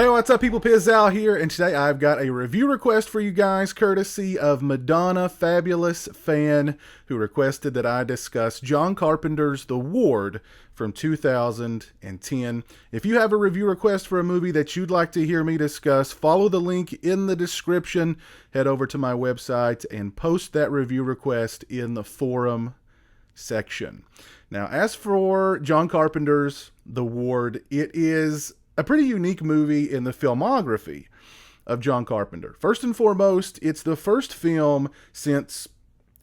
Hey, what's up, people? Pizzal here, and today I've got a review request for you guys, courtesy of Madonna Fabulous Fan, who requested that I discuss John Carpenter's The Ward from 2010. If you have a review request for a movie that you'd like to hear me discuss, follow the link in the description, head over to my website, and post that review request in the forum section. Now, as for John Carpenter's The Ward, it is a pretty unique movie in the filmography of John Carpenter. First and foremost, it's the first film since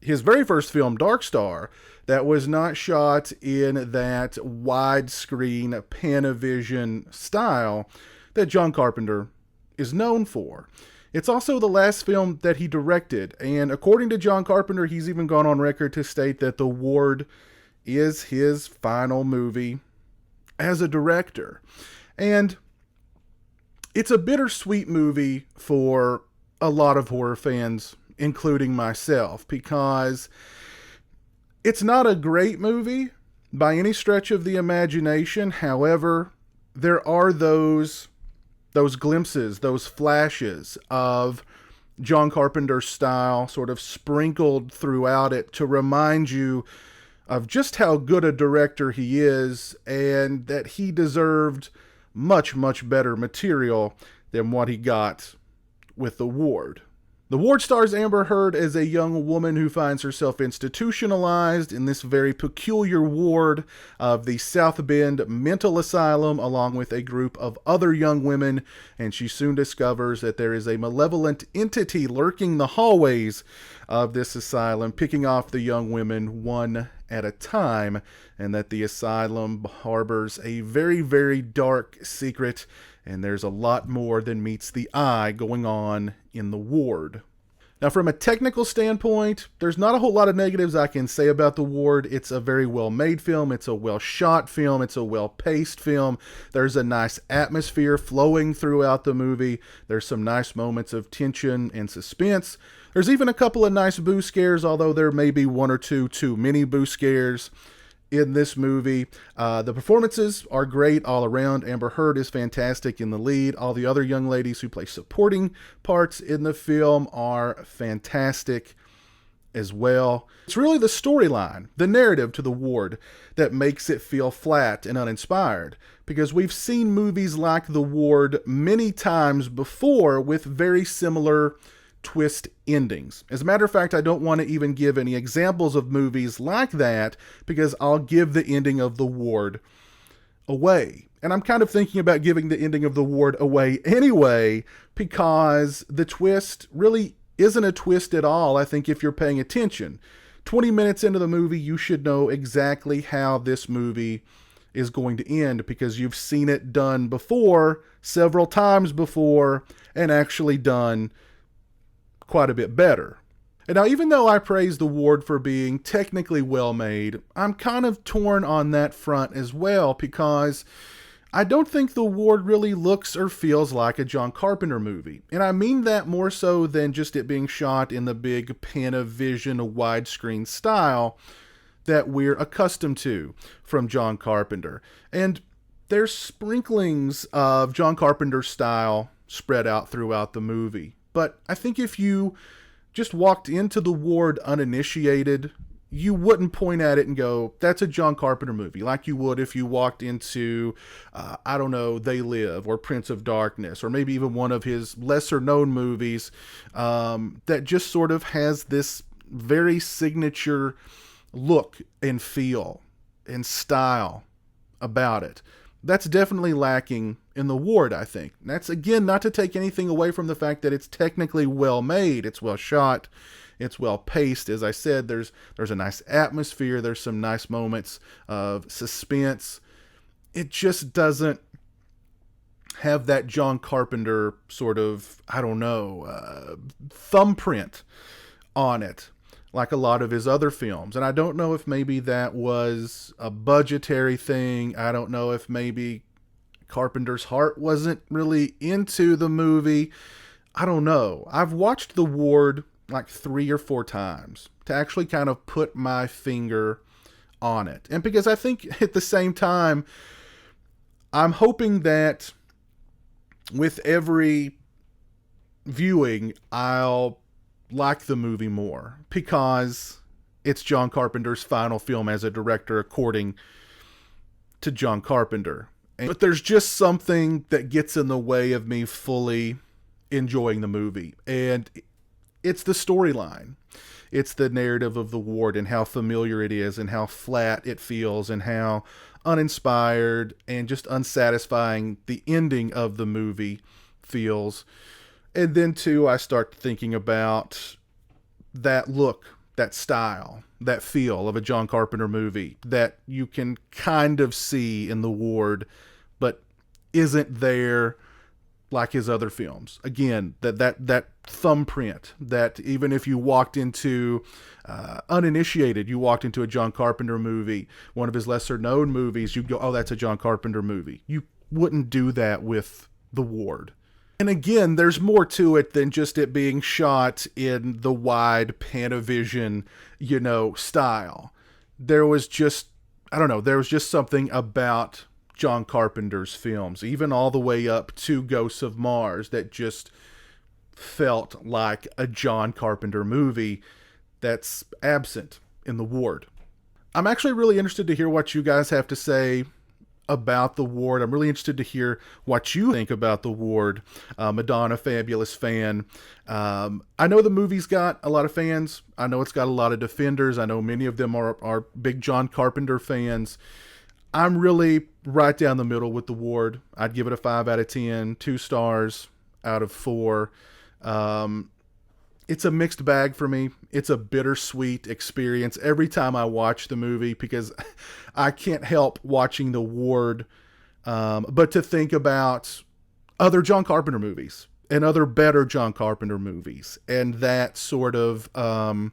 his very first film, Dark Star, that was not shot in that widescreen Panavision style that John Carpenter is known for. It's also the last film that he directed, and according to John Carpenter, he's even gone on record to state that The Ward is his final movie as a director. And it's a bittersweet movie for a lot of horror fans, including myself, because it's not a great movie by any stretch of the imagination. However, there are those glimpses, those flashes of John Carpenter's style sort of sprinkled throughout it to remind you of just how good a director he is, and that he deserved much, much better material than what he got with The Ward. The Ward stars Amber Heard as a young woman who finds herself institutionalized in this very peculiar ward of the South Bend Mental Asylum, along with a group of other young women, and she soon discovers that there is a malevolent entity lurking the hallways of this asylum, picking off the young women one at a time, and that the asylum harbors a very, very dark secret, and there's a lot more than meets the eye going on in the ward. Now, from a technical standpoint, there's not a whole lot of negatives I can say about The Ward. It's a very well-made film. It's a well-shot film. It's a well-paced film. There's a nice atmosphere flowing throughout the movie. There's some nice moments of tension and suspense. There's even a couple of nice boo scares, although there may be one or two too many boo scares in this movie. The performances are great all around. Amber Heard is fantastic in the lead. All the other young ladies who play supporting parts in the film are fantastic as well. It's really the storyline, the narrative to The Ward, that makes it feel flat and uninspired, because we've seen movies like The Ward many times before with very similar twist endings. As a matter of fact, I don't want to even give any examples of movies like that, because I'll give the ending of The Ward away. And I'm kind of thinking about giving the ending of The Ward away anyway, because the twist really isn't a twist at all. I think if you're paying attention, 20 minutes into the movie, you should know exactly how this movie is going to end, because you've seen it done before, several times before, and actually done quite a bit better. And now, even though I praise The Ward for being technically well made, I'm kind of torn on that front as well, because I don't think The Ward really looks or feels like a John Carpenter movie. And I mean that more so than just it being shot in the big Panavision widescreen style that we're accustomed to from John Carpenter. And there's sprinklings of John Carpenter's style spread out throughout the movie. But I think if you just walked into The Ward uninitiated, you wouldn't point at it and go, that's a John Carpenter movie, like you would if you walked into, They Live, or Prince of Darkness, or maybe even one of his lesser-known movies that just sort of has this very signature look and feel and style about it. That's definitely lacking in The Ward, I think. That's, again, not to take anything away from the fact that it's technically well made, it's well shot, it's well paced. As I said, there's a nice atmosphere, there's some nice moments of suspense. It just doesn't have that John Carpenter sort of, thumbprint on it, like a lot of his other films. And I don't know if maybe that was a budgetary thing. I don't know if maybe Carpenter's heart wasn't really into the movie. I don't know. I've watched The Ward like 3 or 4 times to actually kind of put my finger on it. And because I think at the same time, I'm hoping that with every viewing, I'll like the movie more because it's John Carpenter's final film as a director, according to John Carpenter. But there's just something that gets in the way of me fully enjoying the movie, and it's the storyline. It's the narrative of the ward and how familiar it is and how flat it feels and how uninspired and just unsatisfying the ending of the movie feels. And then, too, I start thinking about that look, that style, that feel of a John Carpenter movie that you can kind of see in the ward, but isn't there like his other films. Again, that thumbprint, that even if you walked into uninitiated, you walked into a John Carpenter movie, one of his lesser known movies, you'd go, oh, that's a John Carpenter movie. You wouldn't do that with The Ward. And again, there's more to it than just it being shot in the wide Panavision, style. There was just something about John Carpenter's films, even all the way up to Ghosts of Mars, that just felt like a John Carpenter movie that's absent in The Ward. I'm actually really interested to hear what you guys have to say about The Ward. I'm really interested to hear what you think about The Ward. Madonna, fabulous fan. I know the movie's got a lot of fans. I know it's got a lot of defenders. I know many of them are big John Carpenter fans. I'm really right down the middle with The Ward. I'd give it a 5 out of 10, 2 stars out of 4. It's a mixed bag for me. It's a bittersweet experience every time I watch the movie because I can't help watching The Ward, but to think about other John Carpenter movies and other better John Carpenter movies and that sort of, that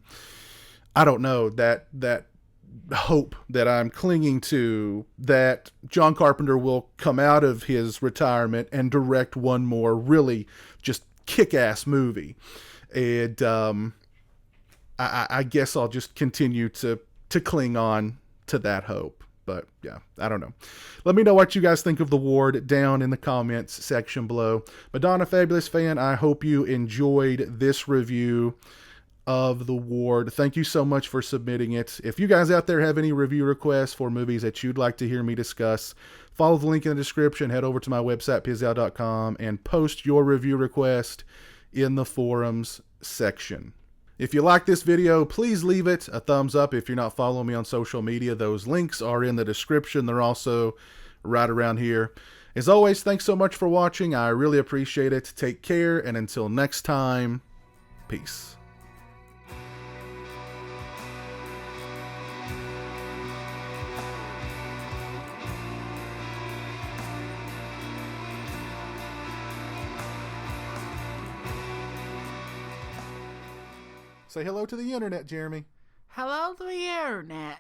hope that I'm clinging to, that John Carpenter will come out of his retirement and direct one more really just kick-ass movie. And I guess I'll just continue to cling on to that hope. But yeah, I don't know. Let me know what you guys think of The Ward down in the comments section below. Madonna, fabulous fan, I hope you enjoyed this review of The Ward. Thank you so much for submitting it. If you guys out there have any review requests for movies that you'd like to hear me discuss, follow the link in the description, head over to my website, pizzow.com, and post your review request in the forums section. If you like this video, please leave it a thumbs up. If you're not following me on social media, those links are in the description. They're also right around here. As always, thanks so much for watching. I really appreciate it. Take care, and until next time, peace. Say hello to the internet, Jeremy. Hello to the internet.